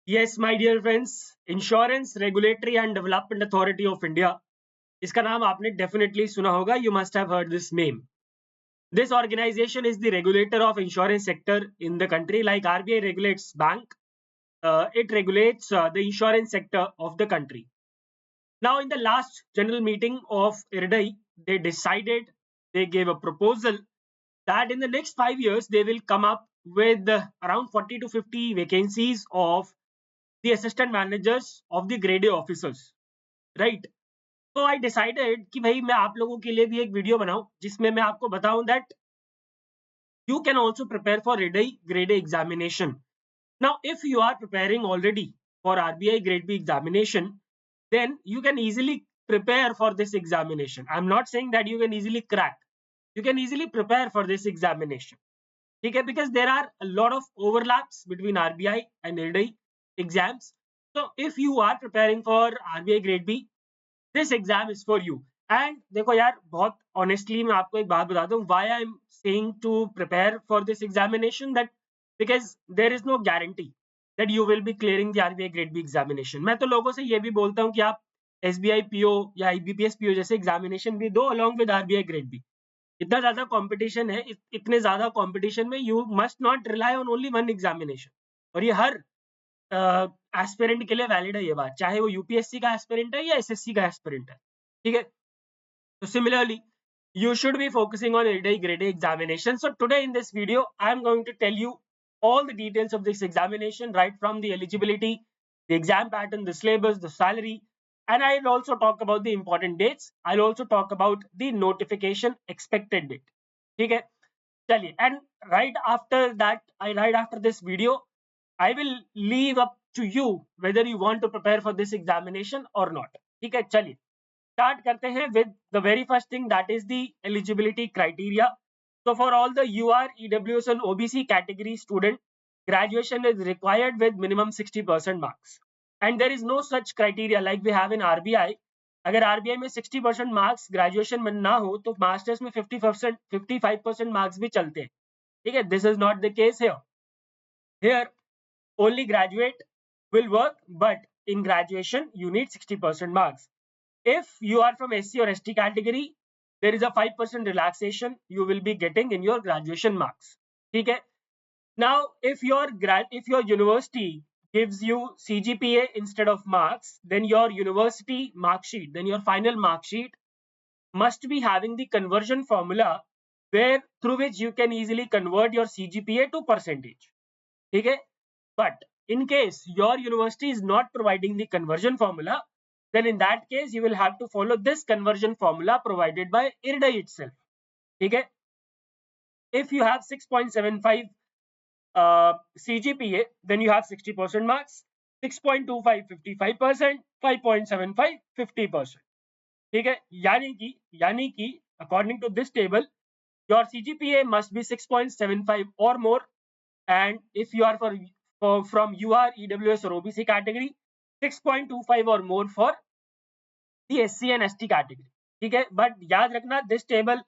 Yes, my dear friends, insurance regulatory and development authority of India, इसका नाम आपने definitely सुना होगा. You must have heard this name. This organization is the regulator of insurance sector in the country. Like RBI regulates bank, it regulates the insurance sector of the country. Now, in the last general meeting of IRDAI, they decided, they gave a proposal that in the next 5 years they will come up with around 40 to 50 vacancies of the assistant managers of the grade A officers, right? So I decided कि भाई मैं आप लोगों के लिए भी एक video बनाऊं जिसमें मैं आपको बताऊं that you can also prepare for grade A examination. Now, if you are preparing already for RBI grade B examination, then you can easily prepare for this examination. I'm not saying that you can easily crack. You can easily prepare for this examination. Okay, because there are a lot of overlaps between RBI and IRDAI exams. So if you are preparing for RBI grade B, this exam is for you. And देखो यार, बहुत honestly मैं आपको एक बात बताता हूँ, why I'm saying to prepare for this examination, that because there is no guarantee that you will be clearing the RBI grade B examination. मैं तो लोगों से ये भी बोलता हूँ कि आप SBI PO या IBPS PO जैसे एग्जामिनेशन भी दो along with RBI grade B. इतना ज्यादा कंपटीशन है, इतने ज्यादा कंपटीशन में you must not rely on only one examination. और ये हर एस्पिरेंट के लिए वैलिड है ये बात, चाहे वो यूपीएससी का एस्पिरेंट है या एसएससी का एस्पिरेंट है. ठीक है. So similarly, you should be focusing on IRDAI grade A examination. So today in this video, I am going to tell you all the details of this examination, right from the eligibility, the exam pattern, the syllabus, the salary, and I'll also talk about the important dates. I'll also talk about the notification expected date. Okay, chaliye. And right after that, right after this video, I will leave up to you whether you want to prepare for this examination or not. Okay, chaliye. Start करते हैं with the very first thing, that is the eligibility criteria. So for all the UR, EWS and OBC category student, graduation is required with minimum 60% marks. And there is no such criteria like we have in RBI. अगर RBI में 60% marks graduation में ना हो तो masters में 50%, 55% marks भी चलते हैं. ठीक है, this is not the case here. Here only graduate will work, but in graduation you need 60% marks. If you are from SC or ST category, there is a 5% relaxation you will be getting in your graduation marks. Okay. Now, if your university gives you CGPA instead of marks, then your university mark sheet, then your final mark sheet must be having the conversion formula where through which you can easily convert your CGPA to percentage. Okay. But in case your university is not providing the conversion formula, then in that case you will have to follow this conversion formula provided by IRDAI itself. Okay. If you have 6.75 CGPA, then you have 60% marks. 6.25 55%, 5.75 50%. Okay. यानी कि according to this table, your CGPA must be 6.75 or more, and if you are from UR, EWS or OBC category, 6.25 or more for the SC and ST category. ठीक है, but याद रखना, this table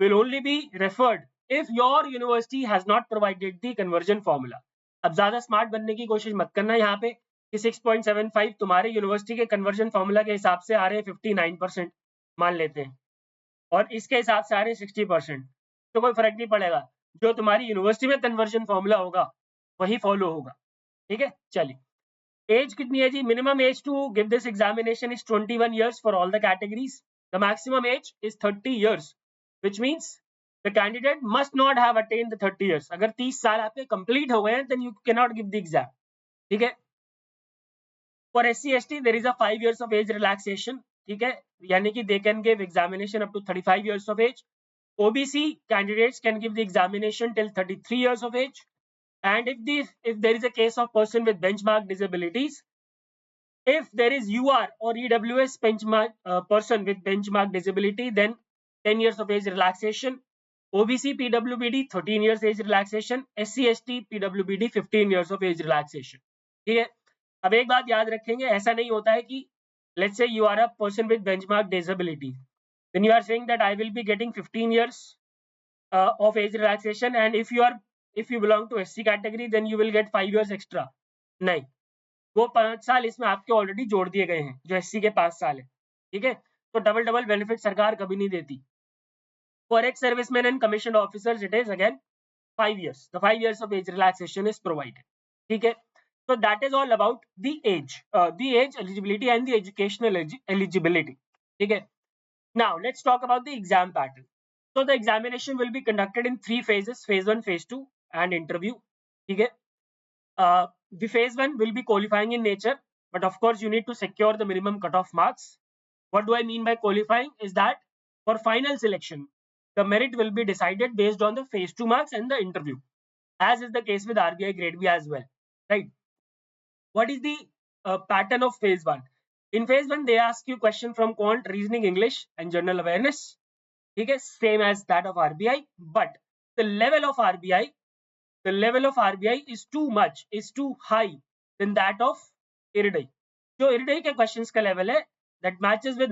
will only be referred if your university has not provided the conversion formula. अब ज्यादा smart बनने की कोशिश मत करना यहाँ पे कि 6.75 तुम्हारे यूनिवर्सिटी के कन्वर्जन फॉर्मूला के हिसाब से आ रहे हैं 59% मान लेते हैं, और इसके हिसाब से आ रहे हैं 60%, तो कोई फर्क नहीं पड़ेगा. जो तुम्हारी यूनिवर्सिटी में कन्वर्जन फॉर्मूला होगा वही फॉलो होगा. ठीक है, चलिए. एज कितनी है जी? Minimum age to give this examination is 21 years for all the categories. The maximum age is 30 years, which means the candidate must not have attained the 30 years. अगर 30 साल आपके कंप्लीट हो गए हैं then you cannot give the exam. ठीक है. For SC ST there is a 5 years of age relaxation. ठीक है, यानी कि they can give examination up to 35 years of age. OBC candidates can give the examination till 33 years of age. And if there is a case of person with benchmark disabilities, if there is UR or EWS benchmark person with benchmark disability, then 10 years of age relaxation. OBC PWBD 13 years age relaxation. SC ST PWBD 15 years of age relaxation. ठीक है. अब एक बात याद रखेंगे, ऐसा नहीं होता है कि let's say you are a person with benchmark disability, then you are saying that I will be getting 15 years of age relaxation, and if you belong to SC category then you will get 5 years extra. नहीं, वो 5 साल इसमें आपके already जोड़ दिए गए हैं, जो एससी के 5 साल है, ठीक है। तो डबल डबल बेनिफिट सरकार कभी नहीं देती। For ex serviceman and commission officers it is again 5 years. The 5 years of age relaxation is provided. ठीक है, so that is all about the age eligibility and the educational eligibility. ठीक है, now let's talk about the exam pattern. So the examination will be conducted in 3 phases: phase 1, phase 2 and interview. ठीक है, the phase 1 will be qualifying in nature, but of course you need to secure the minimum cutoff marks. What do I mean by qualifying is that for final selection, the merit will be decided based on the phase 2 marks and the interview, as is the case with RBI Grade B as well, right? What is the pattern of phase 1? In phase 1, they ask you question from quant, reasoning, English and general awareness. Okay, same as that of RBI, but the level of RBI is too high than that of IRDAI. जो IRDAI के questions का level है, that matches with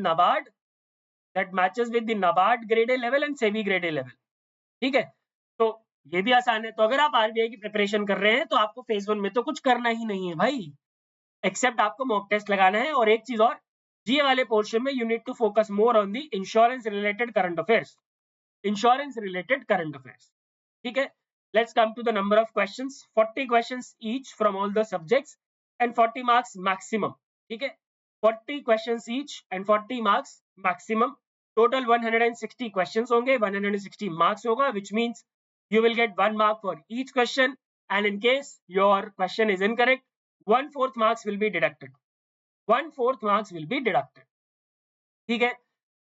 the NABARD grade A level and SEBI grade A level. ठीक है, तो ये भी आसान है। तो अगर आप आरबीआई की प्रिपरेशन कर रहे हैं तो आपको फेज 1 में तो कुछ करना ही नहीं है भाई, एक्सेप्ट आपको मॉक टेस्ट लगाना है। और एक चीज और, जीए वाले पोर्शन में you need to focus more on the insurance related current affairs, ठीक है। Let's come to the number of questions. 40 questions each from all the subjects and 40 marks maximum, ठीक है। 40 questions each and 40 marks maximum. Total 160 questions होंगे, 160 marks होगा, which means you will get 1 mark for each question, and in case your question is incorrect, 1/4 marks will be deducted. 1/4 marks will be deducted. ठीक है,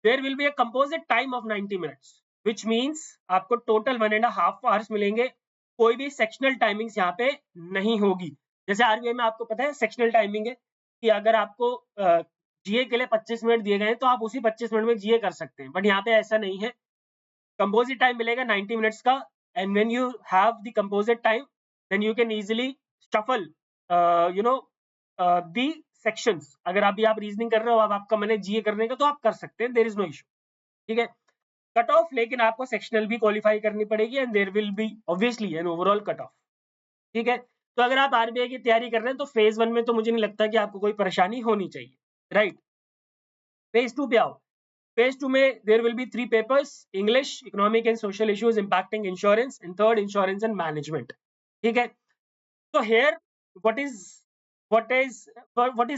there will be a composite time of 90 minutes, which means आपको total 1.5 hours मिलेंगे। कोई भी sectional timings यहाँ पे नहीं होगी। जैसे आरबीआई में आपको पता है सेक्शनल टाइमिंग है कि अगर आपको जीए के लिए 25 मिनट दिए गए हैं तो आप उसी 25 मिनट में जीए कर सकते हैं, बट यहाँ पे ऐसा नहीं है। कंपोजिट टाइम मिलेगा 90 मिनट्स का, and when you have the composite time, then you can easily shuffle the sections. अगर अभी आप रीजनिंग कर रहे हो, अब आपका मन है जीए करने का, तो आप कर सकते हैं, देयर इज नो इशू, ठीक है। कट ऑफ लेकिन आपको सेक्शनल भी क्वालिफाई करनी पड़ेगी, and there will be obviously an overall cut off, ठीक है। तो अगर आप आरबीआई की तैयारी कर रहे हैं तो फेज 1 में तो मुझे नहीं लगता कि आपको कोई परेशानी होनी चाहिए, राइट। फेज 2 पे आओ। Phase 2 में there will be 3 papers: English, economic and social issues impacting insurance, and third insurance and management. ठीक है, so here what is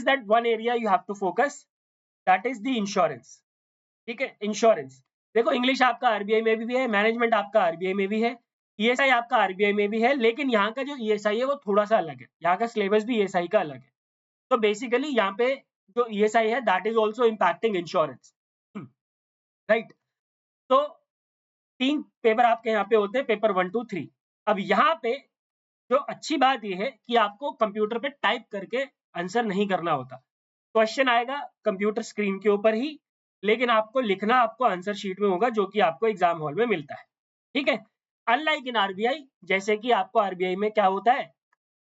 that one area you have to focus, that is the insurance. ठीक है, insurance देखो, English आपका RBI में भी है, management आपका आरबीआई में भी है, ईएसआई आपका आरबीआई में भी है, लेकिन यहाँ का जो ईएसआई है वो थोड़ा सा अलग है, यहाँ का सिलेबस भी ईएसआई का अलग है। तो बेसिकली यहाँ पे जो ईएसआई है that is also impacting insurance, right. तो 3 पेपर आपके यहाँ पे होते हैं, पेपर 1, 2, 3। अब यहाँ पे जो अच्छी बात यह है कि आपको कंप्यूटर पे टाइप करके आंसर नहीं करना होता। क्वेश्चन आएगा कंप्यूटर स्क्रीन के ऊपर ही, लेकिन आपको लिखना आपको आंसर शीट में होगा, जो कि आपको एग्जाम हॉल में मिलता है, ठीक है। अनलाइक इन आरबीआई, जैसे कि आपको आरबीआई में क्या होता है,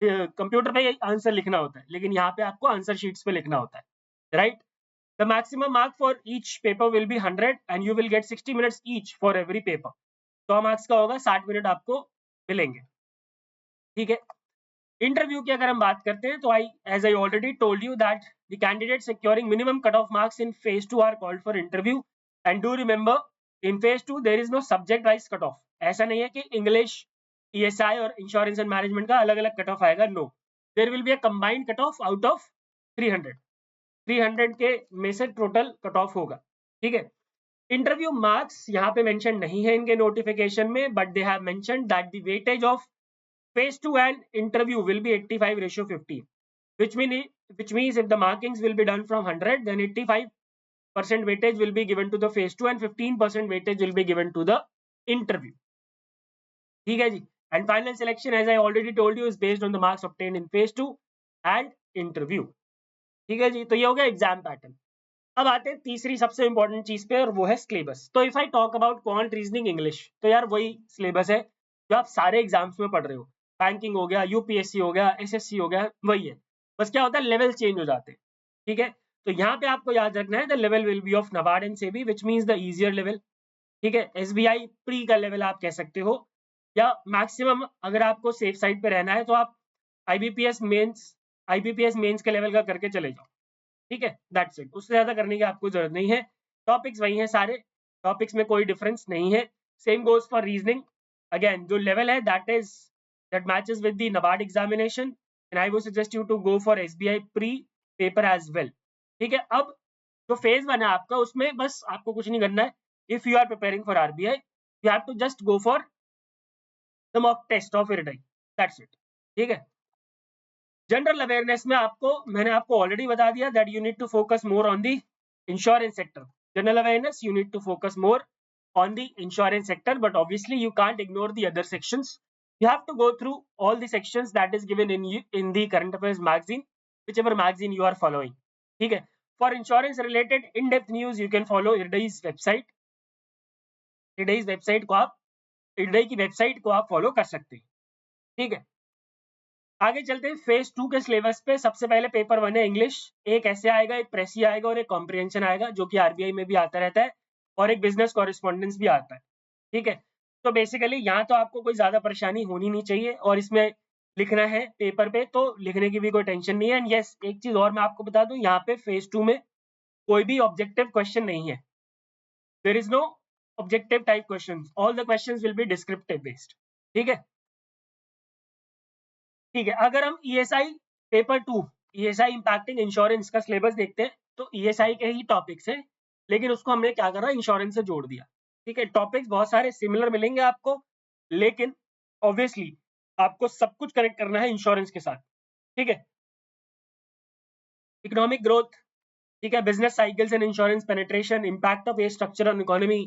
कंप्यूटर पे आंसर लिखना होता है, लेकिन यहाँ पे आपको आंसर शीट्स पे लिखना होता है, right. The maximum mark for each paper will be 100 and you will get 60 minutes each for every paper. 100 marks का होगा, 60 मिनट आपको मिलेंगे, ठीक है। इंटरव्यू की अगर हम बात करते हैं तो as I already told you that the candidates securing minimum cutoff marks in phase 2 are called for interview, and do remember in phase 2 there is no subject wise cutoff. ऐसा नहीं है कि इंग्लिश, ईएसआई और insurance and management का अलग अलग cut off आएगा, no, there will be a combined cut off out of 300 के में से टोटल कट ऑफ होगा, ठीक है। इंटरव्यू मार्क्स यहाँ पे मेंशन नहीं है इनके नोटिफिकेशन में, but they have mentioned that the weightage of phase 2 and interview will be 85:15, which means if the markings will be done from 100, then 85% weightage will be given to the phase 2 and 15% weightage will be given to the interview, ठीक है जी। and final selection, as I already told you, is based on the marks obtained in phase 2 and interview, ठीक है जी। तो ये हो गया exam pattern. अब आते हैं तीसरी सबसे इंपॉर्टेंट चीज पे, और वो है सिलेबस। तो if I talk about quant, reasoning, English, तो यार वही सिलेबस है जो आप सारे एग्जाम्स में पढ़ रहे हो। बैंकिंग हो गया, यूपीएससी हो गया, एसएससी हो गया, वही है, बस क्या होता है लेवल चेंज हो जाते हैं, ठीक है। तो यहाँ पे आपको याद रखना है the level will be of NABARD and SEBI, which means the easier level, ठीक है। एसबीआई प्री का लेवल आप कह सकते हो, या मैक्सिमम अगर आपको सेफ साइड पे रहना है तो आप आईबीपीएस मेंस IBPS मेंस के लेवल का करके चले जाओ, ठीक है, दैट्स इट। उससे ज्यादा करने की आपको जरूरत नहीं है। टॉपिक्स वही हैं सारे, टॉपिक्स में कोई डिफरेंस नहीं है। Same goes for reasoning. Again जो लेवल है that matches with the NABARD examination, and I would suggest you to go for SBI pre paper as well, ठीक है। अब जो फेज 1 है आपका, उसमें बस आपको कुछ नहीं करना है। If you are preparing for RBI, you have to just go for the mock test of IRDAI, that's it, ठीक है। जनरल अवेयरनेस में मैंने आपको ऑलरेडी बता दिया that you need to focus more on the insurance sector. General awareness, you need to focus more on the insurance sector, but obviously you can't ignore the other sections. You have to go through all the sections that is given in the current affairs magazine, whichever magazine you are following, ठीक है। For insurance related in-depth news you can follow IRDAI's website। IRDAI की website को आप follow कर सकते हैं, ठीक है। आगे चलते हैं फेज 2 के सिलेबस पे। सबसे पहले पेपर 1 है इंग्लिश, एक ऐसे आएगा, एक प्रेसी आएगा और एक कॉम्प्रिहेंशन आएगा, जो कि RBI में भी आता रहता है, और एक बिजनेस कॉरेस्पॉन्डेंस भी आता है, ठीक है। तो बेसिकली यहाँ तो आपको कोई ज्यादा परेशानी होनी नहीं चाहिए, और इसमें लिखना है पेपर पे तो लिखने की भी कोई टेंशन नहीं है। एंड यस, एक चीज और मैं आपको बता दूं, यहाँ पे फेज 2 में कोई भी ऑब्जेक्टिव क्वेश्चन नहीं है। There is no objective type question, all the question will be descriptive based, ठीक है। ठीक है, अगर हम ESI paper 2 ESI impacting insurance का सिलेबस देखते हैं, तो ESI के ही टॉपिक्स है, लेकिन उसको हमने क्या करा, इंश्योरेंस से जोड़ दिया, ठीक है। टॉपिक्स बहुत सारे सिमिलर मिलेंगे आपको, लेकिन ऑब्वियसली आपको सब कुछ कनेक्ट करना है इंश्योरेंस के साथ, ठीक है। इकोनॉमिक ग्रोथ, ठीक है, business cycles and insurance penetration, impact of A structure on economy,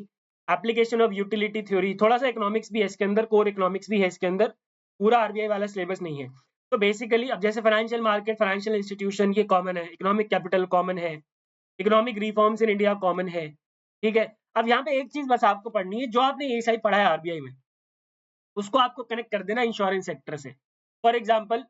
application of utility theory, थोड़ा सा इकोनॉमिक्स भी है इसके अंदर, कोर इकोनॉमिक्स भी है इसके अंदर, पूरा RBI वाला सिलेबस नहीं है। तो बेसिकली अब जैसे फाइनेंशियल मार्केट, फाइनेंशियल इंस्टीट्यूशन, ये कॉमन है, इकोनॉमिक कैपिटल कॉमन है, economic reforms in India common है, ठीक है। अब यहाँ पे एक चीज बस आपको पढ़नी है, जो आपने ESI पढ़ा है RBI में, उसको आपको कनेक्ट कर देना इंश्योरेंस सेक्टर से। फॉर एग्जाम्पल,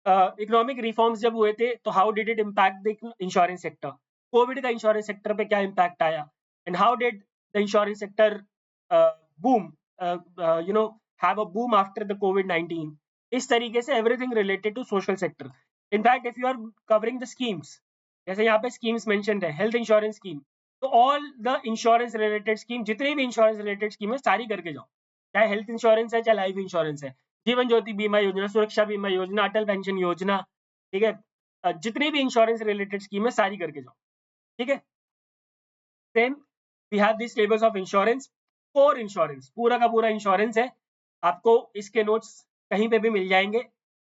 इकोनॉमिक रिफॉर्म्स जब हुए थे, तो how did it impact the insurance sector, COVID का इंश्योरेंस सेक्टर पे क्या इम्पैक्ट आया, and how did the insurance sector boom, have a boom after the COVID-19। इस तरीके से everything related to social sector. In fact if you are covering the schemes, जैसे यहाँ पे स्कीम्स मेंशन्ड है, हेल्थ इंश्योरेंस स्कीम, तो all the insurance related scheme, जितनी भी इंश्योरेंस रिलेटेड स्कीम है, सारी करके जाओ, चाहे हेल्थ इंश्योरेंस है, चाहे लाइफ इंश्योरेंस है, जीवन ज्योति बीमा योजना, सुरक्षा बीमा योजना, अटल पेंशन योजना, ठीक है, जितनी भी इंश्योरेंस रिलेटेड स्कीम है, सारी करके जाओ, ठीक है। Same we have this syllabus of insurance, core insurance, पूरा का पूरा इंश्योरेंस है। आपको इसके नोट्स कहीं पे भी मिल जाएंगे,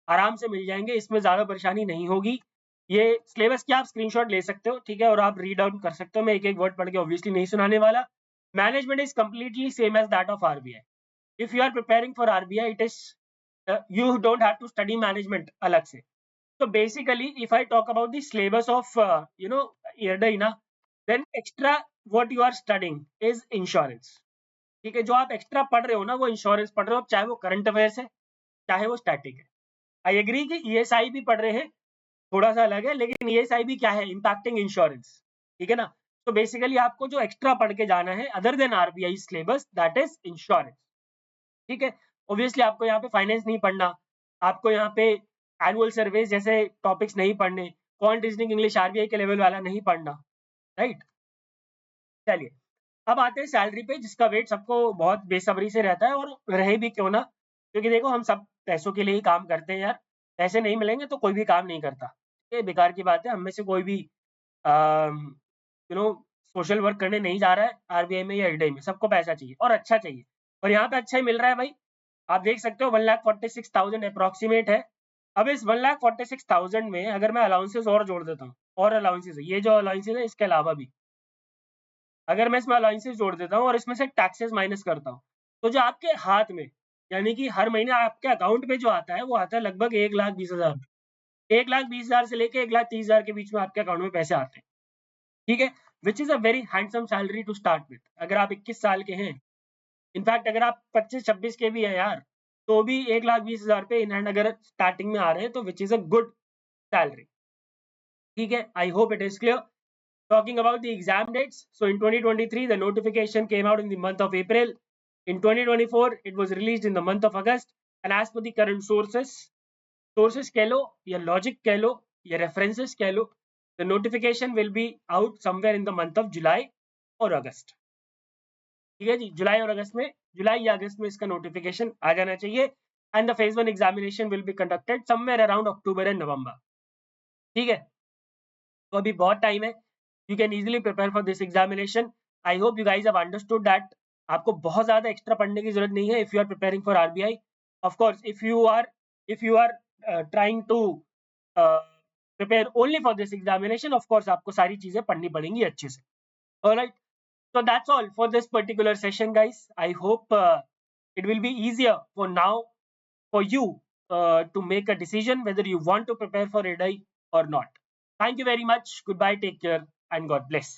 आराम से मिल जाएंगे, इसमें ज्यादा परेशानी नहीं होगी। ये सिलेबस की आप स्क्रीनशॉट ले सकते हो, ठीक है, और आप रीड आउट कर सकते हो। मैं एक एक वर्ड पढ़ के ऑब्वियसली नहीं सुनाने वाला। Management is completely same as that of RBI। If you are preparing for RBI, it is you don't have to study management अलग से। So basically, if I talk about the syllabus of IRDAI ना, then extra what you are studying is insurance, ठीक है। जो आप extra पढ़ रहे हो ना, वो इंश्योरेंस पढ़ रहे हो, चाहे वो करंट अफेयर्स है, चाहे वो स्टैटिक है। आई एग्री कि ESI भी पढ़ रहे हैं, थोड़ा सा अलग है, लेकिन ESI भी क्या है, इम्पैक्टिंग इंश्योरेंस, ठीक है ना। तो बेसिकली आपको जो एक्स्ट्रा पढ़ के जाना है other than RBI syllabus, that is insurance, ठीक है। ऑब्वियसली आपको यहाँ पे फाइनेंस नहीं पढ़ना, आपको यहाँ पे एनुअल सर्वेस जैसे टॉपिक्स नहीं पढ़ने, क्वांट रीजनिंग इंग्लिश RBI के लेवल वाला नहीं पढ़ना, राइट। चलिए, अब आते हैं सैलरी पे, जिसका वेट सबको बहुत बेसब्री से रहता है, और रहे भी क्यों ना, क्योंकि देखो हम सब पैसों के लिए ही काम करते हैं यार, पैसे नहीं मिलेंगे तो कोई भी काम नहीं करता, ये बेकार की बात है। हम में से कोई भी सोशल वर्क करने नहीं जा रहा है RBI में या IRDAI में, सबको पैसा चाहिए और अच्छा चाहिए, और यहाँ पे अच्छा ही मिल रहा है भाई। आप देख सकते हो 1,46,000 अप्रोक्सीमेट है। अब इस 1,46,000 में अगर मैं अलाउंसेस और जोड़ देता हूँ, और अलाउंसेस ये जो अलाउंसेस है, इसके अलावा भी अगर मैं इसमें अलाउंसेस जोड़ देता हूँ और इसमें से टैक्सेस माइनस करता हूँ, तो जो आपके हाथ में, यानी कि हर महीने आपके अकाउंट पे जो आता है, वो आता है लगभग 1,20,000, 1,20,000 से लेके 1,30,000 के बीच में आपके अकाउंट में पैसे आते हैं, ठीक है। Which is a very handsome salary to start with. अगर आप 21 साल के हैं, इनफैक्ट अगर आप 25-26 के भी है यार, तो भी 1,20,000 पे इन हैंड अगर स्टार्टिंग में आ रहे हैं, तो विच इज अ गुड सैलरी, ठीक है। I hope it is clear. Talking about the exam dates, so in 2023 the notification came out in the month of April. In 2024 it was released in the month of August, and as per the current sources, sources कह लो या logic कह लो या references कह लो, the notification will be out somewhere in the month of July और August. ठीक है जी, जुलाई और अगस्त में, जुलाई या अगस्त में इसका नोटिफिकेशन आ जाना चाहिए। And the phase 1 examination will be conducted somewhere around October and November. ठीक है, तो अभी बहुत टाइम है, you can easily prepare for this examination. I hope you guys have understood that आपको बहुत ज्यादा एक्स्ट्रा पढ़ने की जरूरत नहीं है if you are preparing for RBI. Of course if you are trying to prepare only for this examination, of course आपको सारी चीजें पढ़नी पड़ेंगी अच्छे से। Alright, so that's all for this particular session, guys. I hope it will be easier for now for you to make a decision whether you want to prepare for ADI or not. Thank you very much. Goodbye, take care, and God bless.